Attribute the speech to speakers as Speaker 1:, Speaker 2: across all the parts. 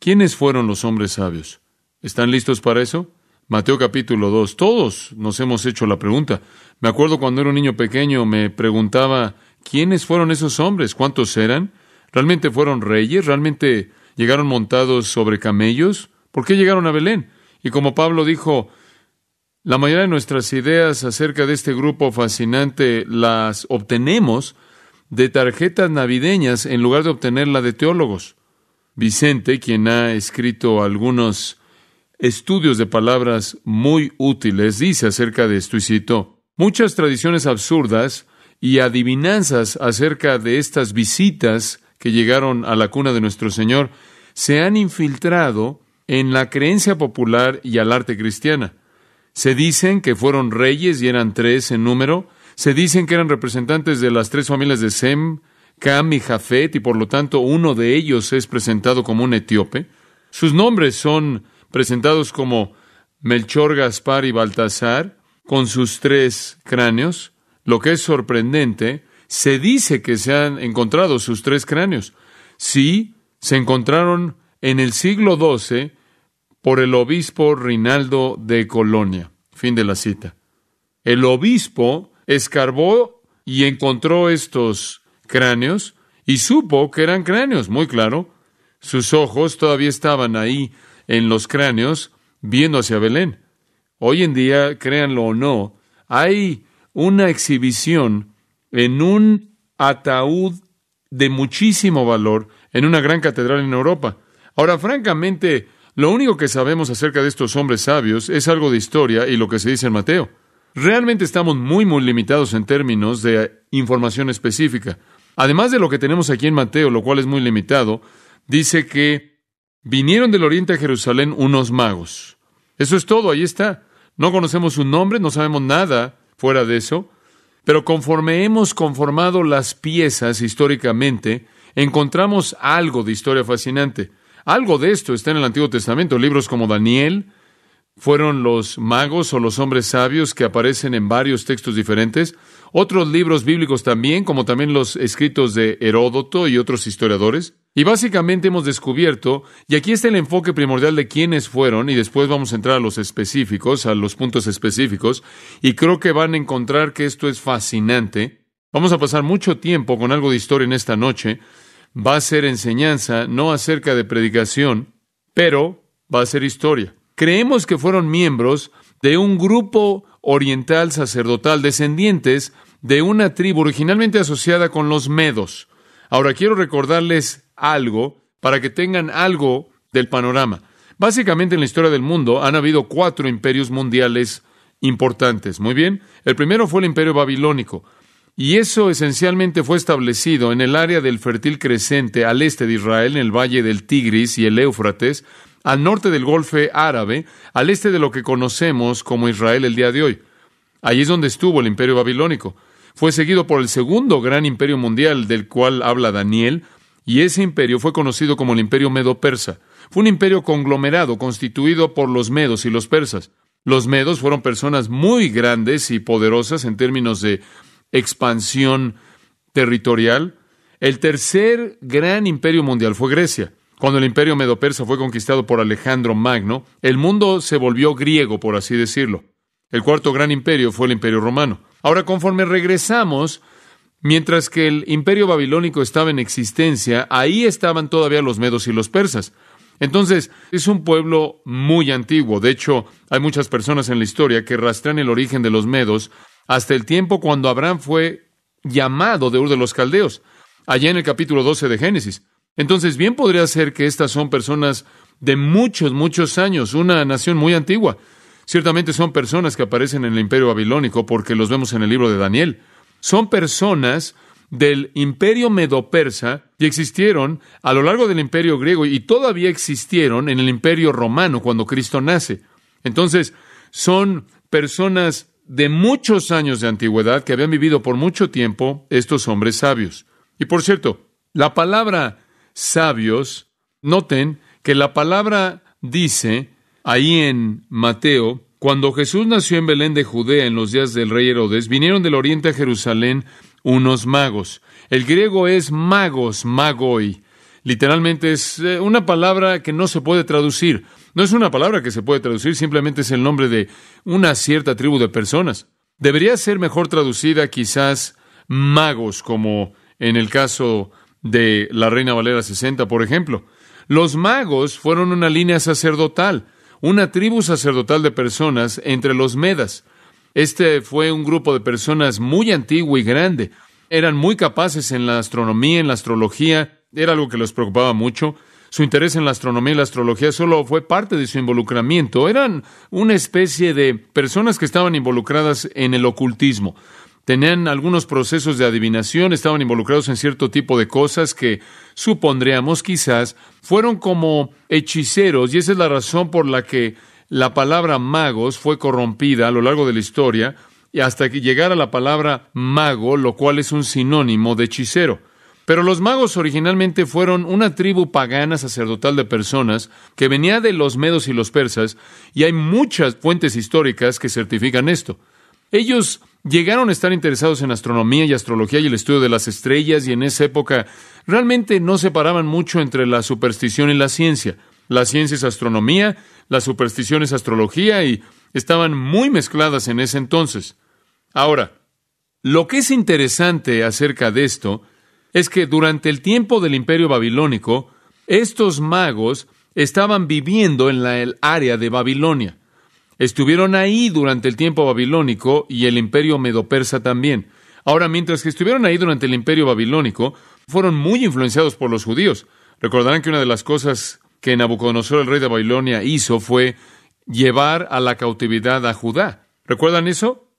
Speaker 1: ¿Quiénes fueron los hombres sabios? ¿Están listos para eso? Mateo capítulo 2. Todos nos hemos hecho la pregunta. Me acuerdo cuando era un niño pequeño, me preguntaba, ¿quiénes fueron esos hombres? ¿Cuántos eran? ¿Realmente fueron reyes? ¿Realmente llegaron montados sobre camellos? ¿Por qué llegaron a Belén? Y como Pablo dijo, la mayoría de nuestras ideas acerca de este grupo fascinante las obtenemos de tarjetas navideñas en lugar de obtenerla de teólogos. Vicente, quien ha escrito algunos estudios de palabras muy útiles, dice acerca de esto, y cito, muchas tradiciones absurdas y adivinanzas acerca de estas visitas que llegaron a la cuna de nuestro Señor se han infiltrado en la creencia popular y al arte cristiana. Se dicen que fueron reyes y eran 3 en número. Se dicen que eran representantes de las 3 familias de Sem, Cam y Jafet, y por lo tanto uno de ellos es presentado como un etíope. Sus nombres son presentados como Melchor, Gaspar y Baltasar, con sus 3 cráneos. Lo que es sorprendente, se dice que se han encontrado sus 3 cráneos. Sí, se encontraron en el siglo XII por el obispo Rinaldo de Colonia. Fin de la cita. El obispo escarbó y encontró estos cráneos y supo que eran cráneos, muy claro. Sus ojos todavía estaban ahí en los cráneos, viendo hacia Belén. Hoy en día, créanlo o no, hay una exhibición en un ataúd de muchísimo valor en una gran catedral en Europa. Ahora, francamente, lo único que sabemos acerca de estos hombres sabios es algo de historia y lo que se dice en Mateo. Realmente estamos muy limitados en términos de información específica. Además de lo que tenemos aquí en Mateo, lo cual es muy limitado, dice que vinieron del oriente a Jerusalén unos magos. Eso es todo, ahí está. No conocemos su nombre, no sabemos nada fuera de eso, pero conforme hemos conformado las piezas históricamente, encontramos algo de historia fascinante. Algo de esto está en el Antiguo Testamento. Libros como Daniel fueron los magos o los hombres sabios que aparecen en varios textos diferentes. Otros libros bíblicos también, como también los escritos de Heródoto y otros historiadores. Y básicamente hemos descubierto, y aquí está el enfoque primordial de quiénes fueron, y después vamos a entrar a los específicos, a los puntos específicos, y creo que van a encontrar que esto es fascinante. Vamos a pasar mucho tiempo con algo de historia en esta noche. Va a ser enseñanza, no acerca de predicación, pero va a ser historia. Creemos que fueron miembros de un grupo oriental sacerdotal, descendientes de una tribu originalmente asociada con los medos. Ahora, quiero recordarles algo para que tengan algo del panorama. Básicamente, en la historia del mundo han habido 4 imperios mundiales importantes. Muy bien. El primero fue el Imperio Babilónico. Y eso esencialmente fue establecido en el área del fértil crescente al este de Israel, en el valle del Tigris y el Éufrates, al norte del Golfo Árabe, al este de lo que conocemos como Israel el día de hoy. Allí es donde estuvo el Imperio Babilónico. Fue seguido por el segundo gran imperio mundial del cual habla Daniel, y ese imperio fue conocido como el Imperio Medo-Persa. Fue un imperio conglomerado constituido por los medos y los persas. Los medos fueron personas muy grandes y poderosas en términos de expansión territorial. El tercer gran imperio mundial fue Grecia. Cuando el imperio medo-persa fue conquistado por Alejandro Magno, el mundo se volvió griego, por así decirlo. El cuarto gran imperio fue el imperio romano. Ahora, conforme regresamos, mientras que el imperio babilónico estaba en existencia, ahí estaban todavía los medos y los persas. Entonces, es un pueblo muy antiguo. De hecho, hay muchas personas en la historia que rastrean el origen de los medos hasta el tiempo cuando Abraham fue llamado de Ur de los Caldeos, allá en el capítulo 12 de Génesis. Entonces, bien podría ser que estas son personas de muchos años, una nación muy antigua. Ciertamente son personas que aparecen en el imperio babilónico porque los vemos en el libro de Daniel. Son personas del imperio medo-persa y existieron a lo largo del imperio griego y todavía existieron en el imperio romano cuando Cristo nace. Entonces, son personas de muchos años de antigüedad que habían vivido por mucho tiempo estos hombres sabios. Y por cierto, la palabra sabios, noten que la palabra dice ahí en Mateo, cuando Jesús nació en Belén de Judea en los días del rey Herodes, vinieron del oriente a Jerusalén unos magos. El griego es magos, magoi. Literalmente es una palabra que no se puede traducir. No es una palabra que se puede traducir, simplemente es el nombre de una cierta tribu de personas. Debería ser mejor traducida quizás magos, como en el caso de la Reina Valera 60, por ejemplo. Los magos fueron una línea sacerdotal, una tribu sacerdotal de personas entre los medas. Este fue un grupo de personas muy antiguo y grande. Eran muy capaces en la astronomía, en la astrología. Era algo que les preocupaba mucho. Su interés en la astronomía y la astrología solo fue parte de su involucramiento. Eran una especie de personas que estaban involucradas en el ocultismo. Tenían algunos procesos de adivinación, estaban involucrados en cierto tipo de cosas que supondríamos quizás fueron como hechiceros, y esa es la razón por la que la palabra magos fue corrompida a lo largo de la historia, y hasta que llegara la palabra mago, lo cual es un sinónimo de hechicero. Pero los magos originalmente fueron una tribu pagana sacerdotal de personas que venía de los medos y los persas, y hay muchas fuentes históricas que certifican esto. Ellos llegaron a estar interesados en astronomía y astrología y el estudio de las estrellas, y en esa época realmente no separaban mucho entre la superstición y la ciencia. La ciencia es astronomía, la superstición es astrología, y estaban muy mezcladas en ese entonces. Ahora, lo que es interesante acerca de esto es que durante el tiempo del Imperio Babilónico, estos magos estaban viviendo en el área de Babilonia. Estuvieron ahí durante el tiempo babilónico y el Imperio Medo-Persa también. Ahora, mientras que estuvieron ahí durante el Imperio Babilónico, fueron muy influenciados por los judíos. Recordarán que una de las cosas que Nabucodonosor, el rey de Babilonia, hizo fue llevar a la cautividad a Judá. ¿Recuerdan eso?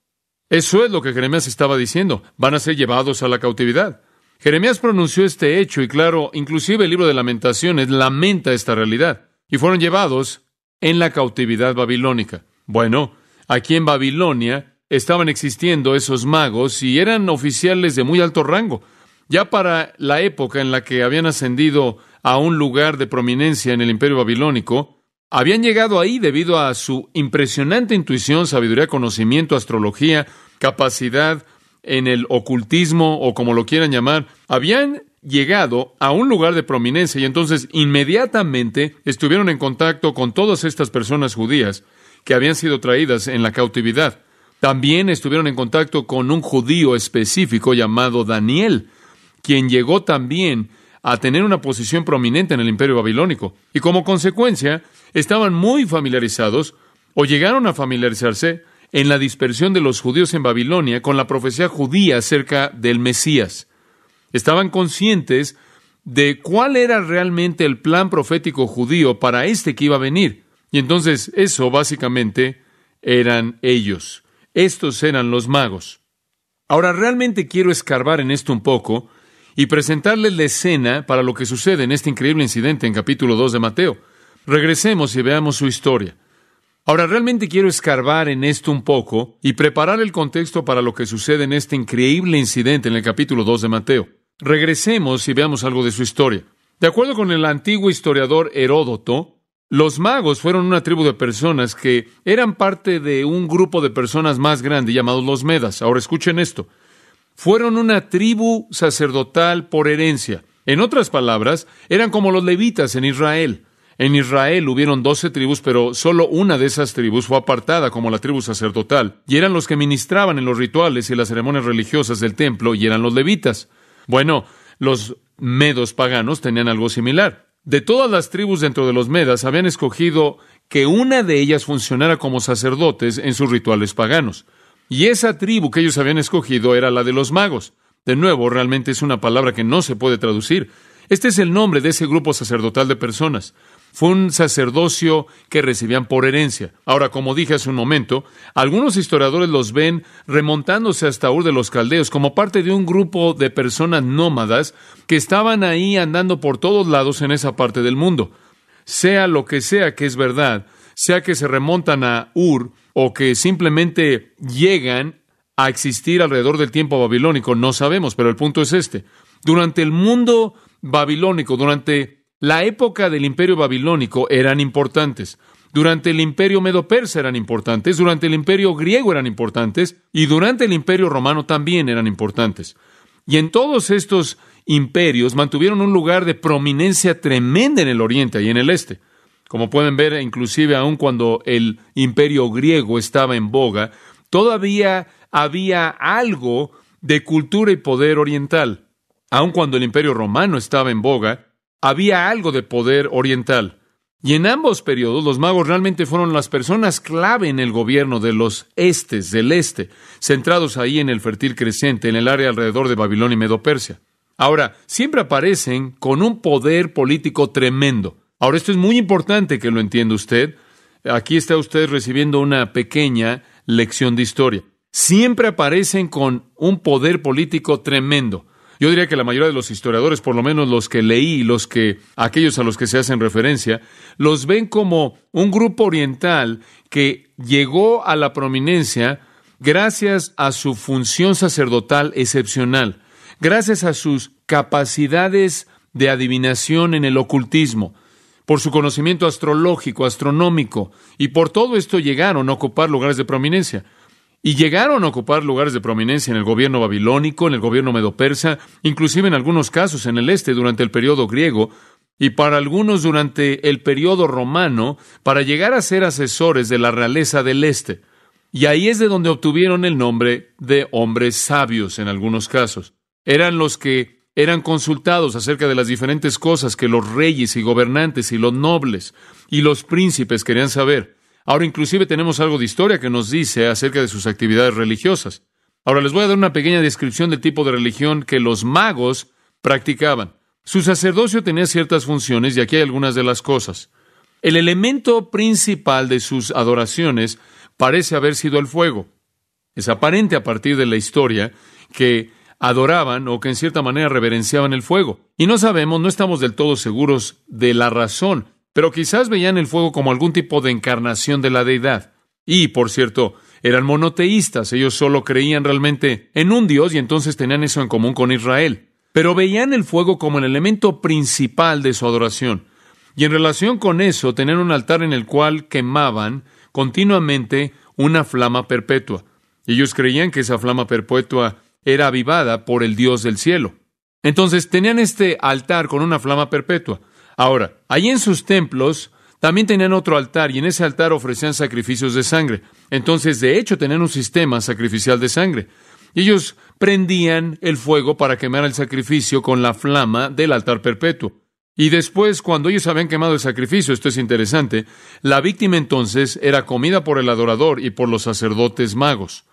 Speaker 1: Eso es lo que Jeremías estaba diciendo. Van a ser llevados a la cautividad. Jeremías pronunció este hecho y, claro, inclusive el libro de Lamentaciones lamenta esta realidad. Y fueron llevados en la cautividad babilónica. Bueno, aquí en Babilonia estaban existiendo esos magos y eran oficiales de muy alto rango. Ya para la época en la que habían ascendido a un lugar de prominencia en el Imperio Babilónico, habían llegado ahí debido a su impresionante intuición, sabiduría, conocimiento, astrología, capacidad en el ocultismo o como lo quieran llamar. Habían llegado a un lugar de prominencia y entonces inmediatamente estuvieron en contacto con todas estas personas judías que habían sido traídas en la cautividad. También estuvieron en contacto con un judío específico llamado Daniel, quien llegó también a tener una posición prominente en el Imperio Babilónico. Y como consecuencia, estaban muy familiarizados, o llegaron a familiarizarse, en la dispersión de los judíos en Babilonia con la profecía judía acerca del Mesías. Estaban conscientes de cuál era realmente el plan profético judío para este que iba a venir. Y entonces eso básicamente eran ellos. Estos eran los magos. Ahora realmente quiero escarbar en esto un poco y presentarles la escena para lo que sucede en este increíble incidente en capítulo 2 de Mateo. Regresemos y veamos su historia. Ahora, realmente quiero escarbar en esto un poco y preparar el contexto para lo que sucede en este increíble incidente en el capítulo 2 de Mateo. Regresemos y veamos algo de su historia. De acuerdo con el antiguo historiador Heródoto, los magos fueron una tribu de personas que eran parte de un grupo de personas más grande llamados los Medas. Ahora escuchen esto. Fueron una tribu sacerdotal por herencia. En otras palabras, eran como los levitas en Israel. En Israel hubieron 12 tribus, pero solo una de esas tribus fue apartada como la tribu sacerdotal, y eran los que ministraban en los rituales y las ceremonias religiosas del templo, y eran los levitas. Bueno, los medos paganos tenían algo similar. De todas las tribus dentro de los medas, habían escogido que una de ellas funcionara como sacerdotes en sus rituales paganos. Y esa tribu que ellos habían escogido era la de los magos. De nuevo, realmente es una palabra que no se puede traducir. Este es el nombre de ese grupo sacerdotal de personas. Fue un sacerdocio que recibían por herencia. Ahora, como dije hace un momento, algunos historiadores los ven remontándose hasta Ur de los Caldeos como parte de un grupo de personas nómadas que estaban ahí andando por todos lados en esa parte del mundo. Sea lo que sea que es verdad, sea que se remontan a Ur o que simplemente llegan a existir alrededor del tiempo babilónico, no sabemos, pero el punto es este. Durante el mundo babilónico, durante la época del Imperio Babilónico eran importantes. Durante el Imperio Medo-Persa eran importantes. Durante el Imperio Griego eran importantes. Y durante el Imperio Romano también eran importantes. Y en todos estos imperios mantuvieron un lugar de prominencia tremenda en el oriente y en el este. Como pueden ver, inclusive aun cuando el imperio griego estaba en boga, todavía había algo de cultura y poder oriental. Aun cuando el imperio romano estaba en boga, había algo de poder oriental. Y en ambos periodos, los magos realmente fueron las personas clave en el gobierno de los estes, del este, centrados ahí en el fértil creciente, en el área alrededor de Babilonia y Medo-Persia. Ahora, siempre aparecen con un poder político tremendo. Ahora, esto es muy importante que lo entienda usted. Aquí está usted recibiendo una pequeña lección de historia. Siempre aparecen con un poder político tremendo. Yo diría que la mayoría de los historiadores, por lo menos los que leí, aquellos a los que se hacen referencia, los ven como un grupo oriental que llegó a la prominencia gracias a su función sacerdotal excepcional, gracias a sus capacidades de adivinación en el ocultismo, por su conocimiento astrológico, astronómico, y por todo esto llegaron a ocupar lugares de prominencia. Y llegaron a ocupar lugares de prominencia en el gobierno babilónico, en el gobierno medo-persa, inclusive en algunos casos en el este durante el periodo griego, y para algunos durante el periodo romano, para llegar a ser asesores de la realeza del este. Y ahí es de donde obtuvieron el nombre de hombres sabios en algunos casos. Eran los que eran consultados acerca de las diferentes cosas que los reyes y gobernantes y los nobles y los príncipes querían saber. Ahora, inclusive tenemos algo de historia que nos dice acerca de sus actividades religiosas. Ahora, les voy a dar una pequeña descripción del tipo de religión que los magos practicaban. Su sacerdocio tenía ciertas funciones, y aquí hay algunas de las cosas. El elemento principal de sus adoraciones parece haber sido el fuego. Es aparente a partir de la historia que adoraban o que en cierta manera reverenciaban el fuego. Y no estamos del todo seguros de la razón, pero quizás veían el fuego como algún tipo de encarnación de la deidad. Y, por cierto, eran monoteístas. Ellos solo creían realmente en un Dios y entonces tenían eso en común con Israel. Pero veían el fuego como el elemento principal de su adoración. Y en relación con eso, tenían un altar en el cual quemaban continuamente una flama perpetua. Ellos creían que esa flama perpetua era avivada por el Dios del cielo. Entonces, tenían este altar con una flama perpetua. Ahora, allí en sus templos también tenían otro altar y en ese altar ofrecían sacrificios de sangre. Entonces, de hecho, tenían un sistema sacrificial de sangre. Y ellos prendían el fuego para quemar el sacrificio con la flama del altar perpetuo. Y después, cuando ellos habían quemado el sacrificio, esto es interesante, la víctima entonces era comida por el adorador y por los sacerdotes magos.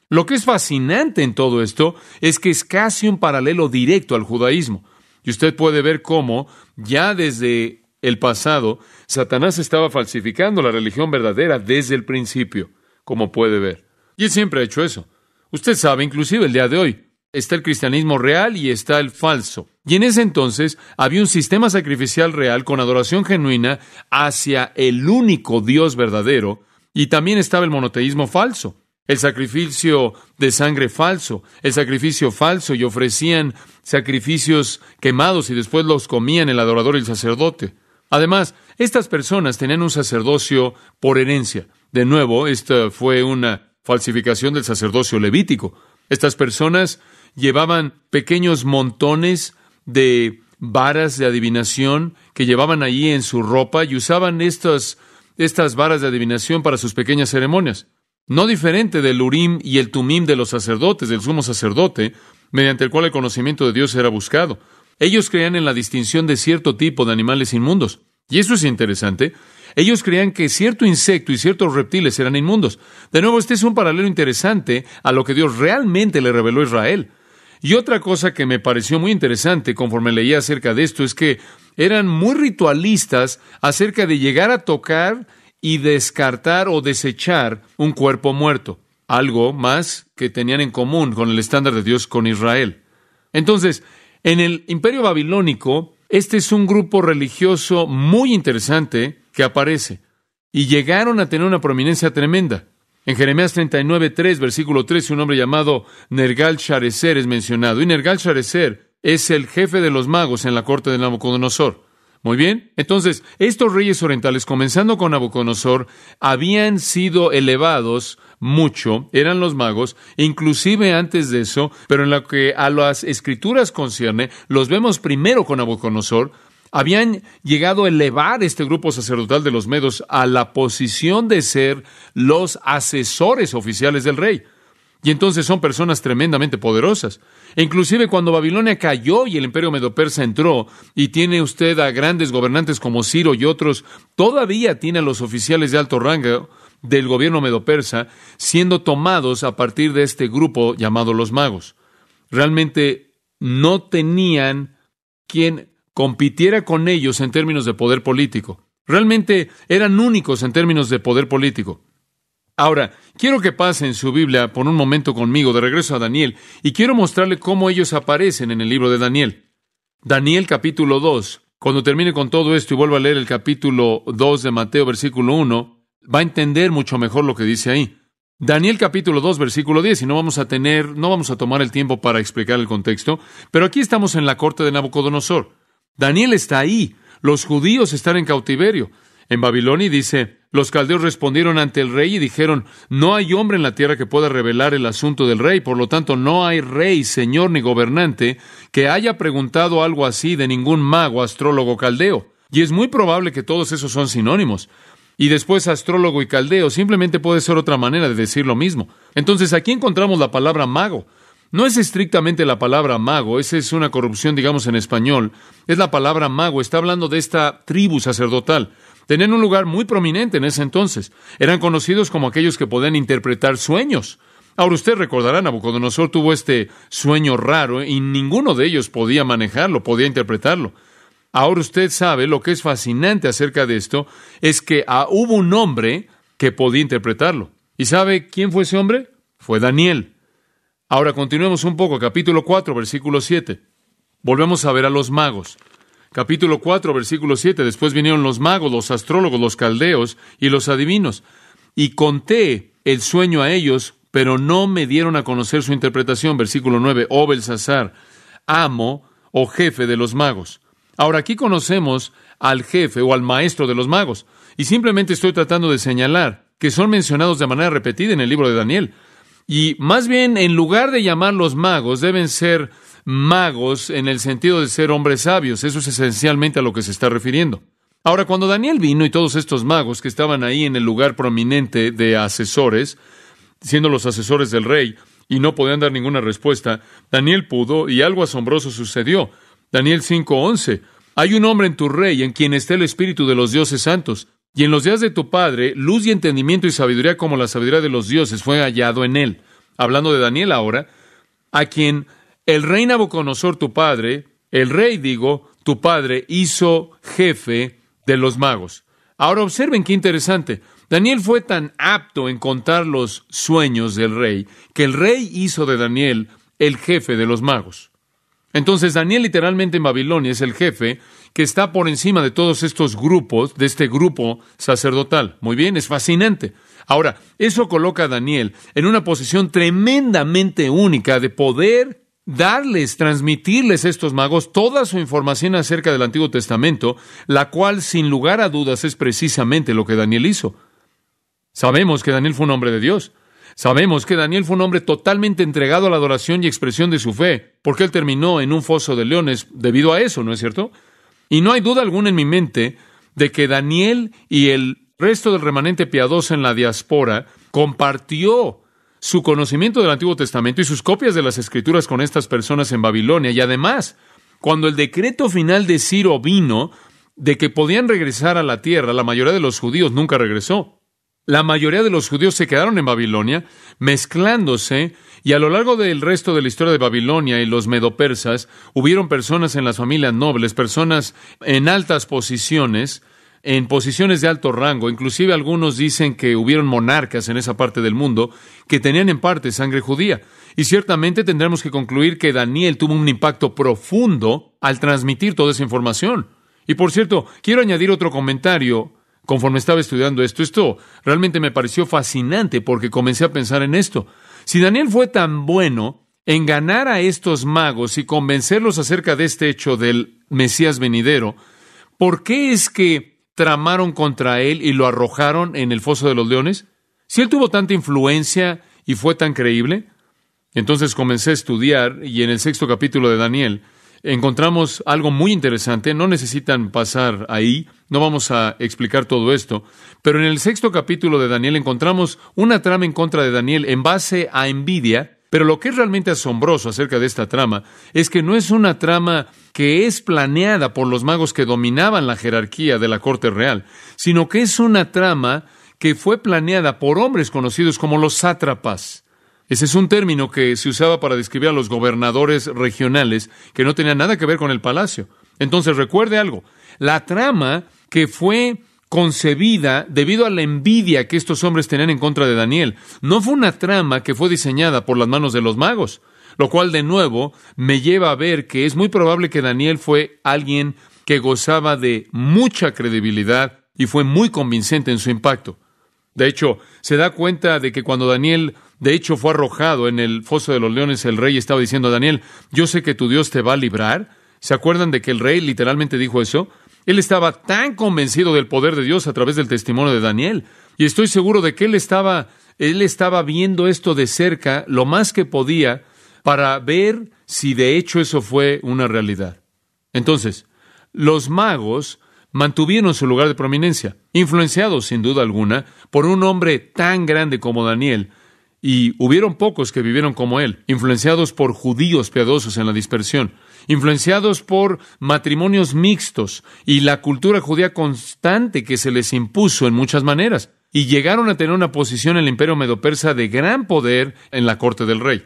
Speaker 1: Lo que es fascinante en todo esto es que es casi un paralelo directo al judaísmo. Y usted puede ver cómo, ya desde el pasado, Satanás estaba falsificando la religión verdadera desde el principio, como puede ver. Y él siempre ha hecho eso. Usted sabe, inclusive el día de hoy, está el cristianismo real y está el falso. Y en ese entonces había un sistema sacrificial real con adoración genuina hacia el único Dios verdadero, y también estaba el monoteísmo falso. El sacrificio de sangre falso, el sacrificio falso, y ofrecían sacrificios quemados y después los comían el adorador y el sacerdote. Además, estas personas tenían un sacerdocio por herencia. De nuevo, esta fue una falsificación del sacerdocio levítico. Estas personas llevaban pequeños montones de varas de adivinación que llevaban allí en su ropa y usaban estas varas de adivinación para sus pequeñas ceremonias. No diferente del Urim y el Tumim de los sacerdotes, del sumo sacerdote, mediante el cual el conocimiento de Dios era buscado. Ellos creían en la distinción de cierto tipo de animales inmundos. Y eso es interesante. Ellos creían que cierto insecto y ciertos reptiles eran inmundos. De nuevo, este es un paralelo interesante a lo que Dios realmente le reveló a Israel. Y otra cosa que me pareció muy interesante conforme leía acerca de esto es que eran muy ritualistas acerca de llegar a tocar y descartar o desechar un cuerpo muerto, algo más que tenían en común con el estándar de Dios con Israel. Entonces, en el Imperio Babilónico, este es un grupo religioso muy interesante que aparece, y llegaron a tener una prominencia tremenda. En Jeremías 39:3, versículo 13, un hombre llamado Nergal-Sharezer es mencionado, y Nergal-Sharezer es el jefe de los magos en la corte de Nabucodonosor. Muy bien. Entonces, estos reyes orientales, comenzando con Nabucodonosor, habían sido elevados mucho, eran los magos, inclusive antes de eso, pero en lo que a las escrituras concierne, los vemos primero con Nabucodonosor. Habían llegado a elevar este grupo sacerdotal de los medos a la posición de ser los asesores oficiales del rey. Y entonces son personas tremendamente poderosas. E inclusive cuando Babilonia cayó y el imperio medo-persa entró, y tiene usted a grandes gobernantes como Ciro y otros, todavía tiene a los oficiales de alto rango del gobierno medo-persa siendo tomados a partir de este grupo llamado los magos. Realmente no tenían quien compitiera con ellos en términos de poder político. Realmente eran únicos en términos de poder político. Ahora, quiero que pase en su Biblia por un momento conmigo de regreso a Daniel, y quiero mostrarle cómo ellos aparecen en el libro de Daniel. Daniel capítulo 2. Cuando termine con todo esto y vuelva a leer el capítulo 2 de Mateo, versículo 1, va a entender mucho mejor lo que dice ahí. Daniel capítulo 2, versículo 10, y no vamos a tomar el tiempo para explicar el contexto, pero aquí estamos en la corte de Nabucodonosor. Daniel está ahí. Los judíos están en cautiverio en Babilonia, y dice: los caldeos respondieron ante el rey y dijeron: no hay hombre en la tierra que pueda revelar el asunto del rey, por lo tanto no hay rey, señor ni gobernante que haya preguntado algo así de ningún mago, astrólogo, caldeo. Y es muy probable que todos esos son sinónimos. Y después astrólogo y caldeo simplemente puede ser otra manera de decir lo mismo. Entonces aquí encontramos la palabra mago. No es estrictamente la palabra mago, esa es una corrupción, digamos, en español. Es la palabra mago, está hablando de esta tribu sacerdotal. Tenían un lugar muy prominente en ese entonces. Eran conocidos como aquellos que podían interpretar sueños. Ahora usted recordará, Nabucodonosor tuvo este sueño raro y ninguno de ellos podía manejarlo, podía interpretarlo. Ahora usted sabe, lo que es fascinante acerca de esto es que hubo un hombre que podía interpretarlo. ¿Y sabe quién fue ese hombre? Fue Daniel. Ahora continuemos un poco, capítulo 4, versículo 7. Volvemos a ver a los magos. Capítulo 4, versículo 7. Después vinieron los magos, los astrólogos, los caldeos y los adivinos. Y conté el sueño a ellos, pero no me dieron a conocer su interpretación. Versículo 9. Oh Belsasar, amo o jefe de los magos. Ahora aquí conocemos al jefe o al maestro de los magos. Y simplemente estoy tratando de señalar que son mencionados de manera repetida en el libro de Daniel. Y más bien, en lugar de llamarlos magos, deben ser magos en el sentido de ser hombres sabios. Eso es esencialmente a lo que se está refiriendo. Ahora, cuando Daniel vino y todos estos magos que estaban ahí en el lugar prominente de asesores, siendo los asesores del rey, y no podían dar ninguna respuesta, Daniel pudo, y algo asombroso sucedió. Daniel 5:11. Hay un hombre en tu rey en quien está el espíritu de los dioses santos. Y en los días de tu padre, luz y entendimiento y sabiduría como la sabiduría de los dioses fue hallado en él. Hablando de Daniel ahora, a quien el rey Nabucodonosor, tu padre, tu padre, hizo jefe de los magos. Ahora observen qué interesante. Daniel fue tan apto en contar los sueños del rey, que el rey hizo de Daniel el jefe de los magos. Entonces Daniel literalmente en Babilonia es el jefe que está por encima de todos estos grupos, de este grupo sacerdotal. Muy bien, es fascinante. Ahora, eso coloca a Daniel en una posición tremendamente única de poder transmitirles a estos magos toda su información acerca del Antiguo Testamento, la cual sin lugar a dudas es precisamente lo que Daniel hizo. Sabemos que Daniel fue un hombre de Dios. Sabemos que Daniel fue un hombre totalmente entregado a la adoración y expresión de su fe, porque él terminó en un foso de leones debido a eso, ¿no es cierto? Y no hay duda alguna en mi mente de que Daniel y el resto del remanente piadoso en la diáspora compartió su conocimiento del Antiguo Testamento y sus copias de las Escrituras con estas personas en Babilonia. Y además, cuando el decreto final de Ciro vino de que podían regresar a la tierra, la mayoría de los judíos nunca regresó. La mayoría de los judíos se quedaron en Babilonia, mezclándose, y a lo largo del resto de la historia de Babilonia y los medopersas, hubieron personas en las familias nobles, personas en altas posiciones, en posiciones de alto rango. Inclusive algunos dicen que hubieron monarcas en esa parte del mundo que tenían en parte sangre judía. Y ciertamente tendremos que concluir que Daniel tuvo un impacto profundo al transmitir toda esa información. Y por cierto, quiero añadir otro comentario. Conforme estaba estudiando esto realmente me pareció fascinante porque comencé a pensar en esto. Si Daniel fue tan bueno en ganar a estos magos y convencerlos acerca de este hecho del Mesías venidero, ¿por qué es que tramaron contra él y lo arrojaron en el foso de los leones? Si él tuvo tanta influencia y fue tan creíble. Entonces comencé a estudiar y en el 6º capítulo de Daniel encontramos algo muy interesante. No necesitan pasar ahí, no vamos a explicar todo esto, pero en el 6º capítulo de Daniel encontramos una trama en contra de Daniel en base a envidia. Pero lo que es realmente asombroso acerca de esta trama es que no es una trama que es planeada por los magos que dominaban la jerarquía de la corte real, sino que es una trama que fue planeada por hombres conocidos como los sátrapas. Ese es un término que se usaba para describir a los gobernadores regionales que no tenían nada que ver con el palacio. Entonces, recuerde algo, la trama que fue concebida debido a la envidia que estos hombres tenían en contra de Daniel, no fue una trama que fue diseñada por las manos de los magos, lo cual de nuevo me lleva a ver que es muy probable que Daniel fue alguien que gozaba de mucha credibilidad y fue muy convincente en su impacto. De hecho, se da cuenta de que cuando Daniel, de hecho, fue arrojado en el foso de los leones, el rey estaba diciendo a Daniel, yo sé que tu Dios te va a librar. ¿Se acuerdan de que el rey literalmente dijo eso? Él estaba tan convencido del poder de Dios a través del testimonio de Daniel. Y estoy seguro de que él estaba viendo esto de cerca lo más que podía para ver si de hecho eso fue una realidad. Entonces, los magos mantuvieron su lugar de prominencia, influenciados sin duda alguna por un hombre tan grande como Daniel, y hubieron pocos que vivieron como él, influenciados por judíos piadosos en la dispersión, influenciados por matrimonios mixtos y la cultura judía constante que se les impuso en muchas maneras, y llegaron a tener una posición en el imperio medo-persa de gran poder en la corte del rey.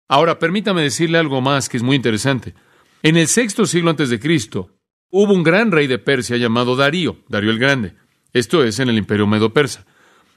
Speaker 1: Ahora, permítame decirle algo más que es muy interesante. En el 6º siglo antes de Cristo, hubo un gran rey de Persia llamado Darío el Grande. Esto es en el imperio medo-persa.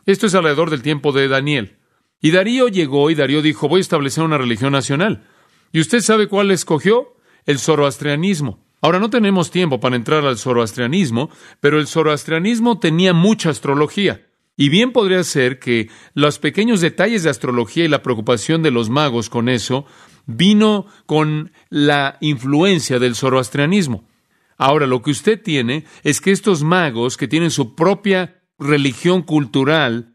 Speaker 1: Esto es alrededor del tiempo de Daniel. Y Darío llegó y Darío dijo, voy a establecer una religión nacional. ¿Y usted sabe cuál escogió? El zoroastrianismo. Ahora, no tenemos tiempo para entrar al zoroastrianismo, pero el zoroastrianismo tenía mucha astrología. Y bien podría ser que los pequeños detalles de astrología y la preocupación de los magos con eso vino con la influencia del zoroastrianismo. Ahora, lo que usted tiene es que estos magos que tienen su propia religión cultural,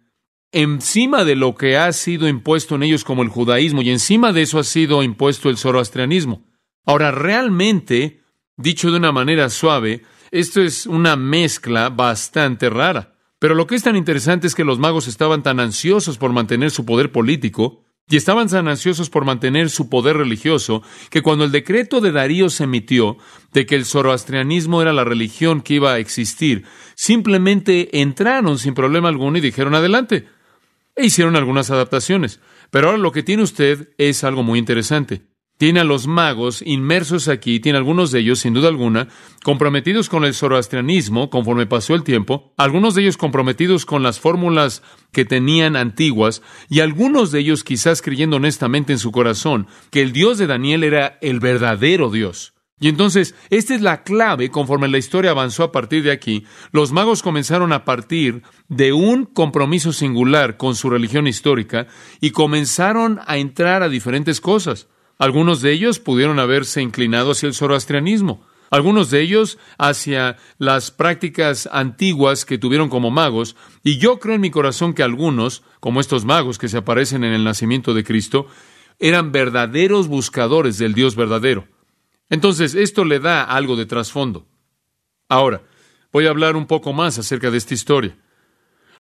Speaker 1: encima de lo que ha sido impuesto en ellos como el judaísmo, y encima de eso ha sido impuesto el zoroastrianismo. Ahora, realmente, dicho de una manera suave, esto es una mezcla bastante rara. Pero lo que es tan interesante es que los magos estaban tan ansiosos por mantener su poder político y estaban tan ansiosos por mantener su poder religioso que cuando el decreto de Darío se emitió de que el zoroastrianismo era la religión que iba a existir, simplemente entraron sin problema alguno y dijeron adelante. E hicieron algunas adaptaciones. Pero ahora lo que tiene usted es algo muy interesante. Tiene a los magos inmersos aquí, tiene algunos de ellos, sin duda alguna, comprometidos con el zoroastrianismo conforme pasó el tiempo, algunos de ellos comprometidos con las fórmulas que tenían antiguas, y algunos de ellos quizás creyendo honestamente en su corazón que el Dios de Daniel era el verdadero Dios. Y entonces, esta es la clave conforme la historia avanzó a partir de aquí. Los magos comenzaron a partir de un compromiso singular con su religión histórica y comenzaron a entrar a diferentes cosas. Algunos de ellos pudieron haberse inclinado hacia el zoroastrianismo, algunos de ellos hacia las prácticas antiguas que tuvieron como magos, y yo creo en mi corazón que algunos, como estos magos que se aparecen en el nacimiento de Cristo, eran verdaderos buscadores del Dios verdadero. Entonces, esto le da algo de trasfondo. Ahora, voy a hablar un poco más acerca de esta historia.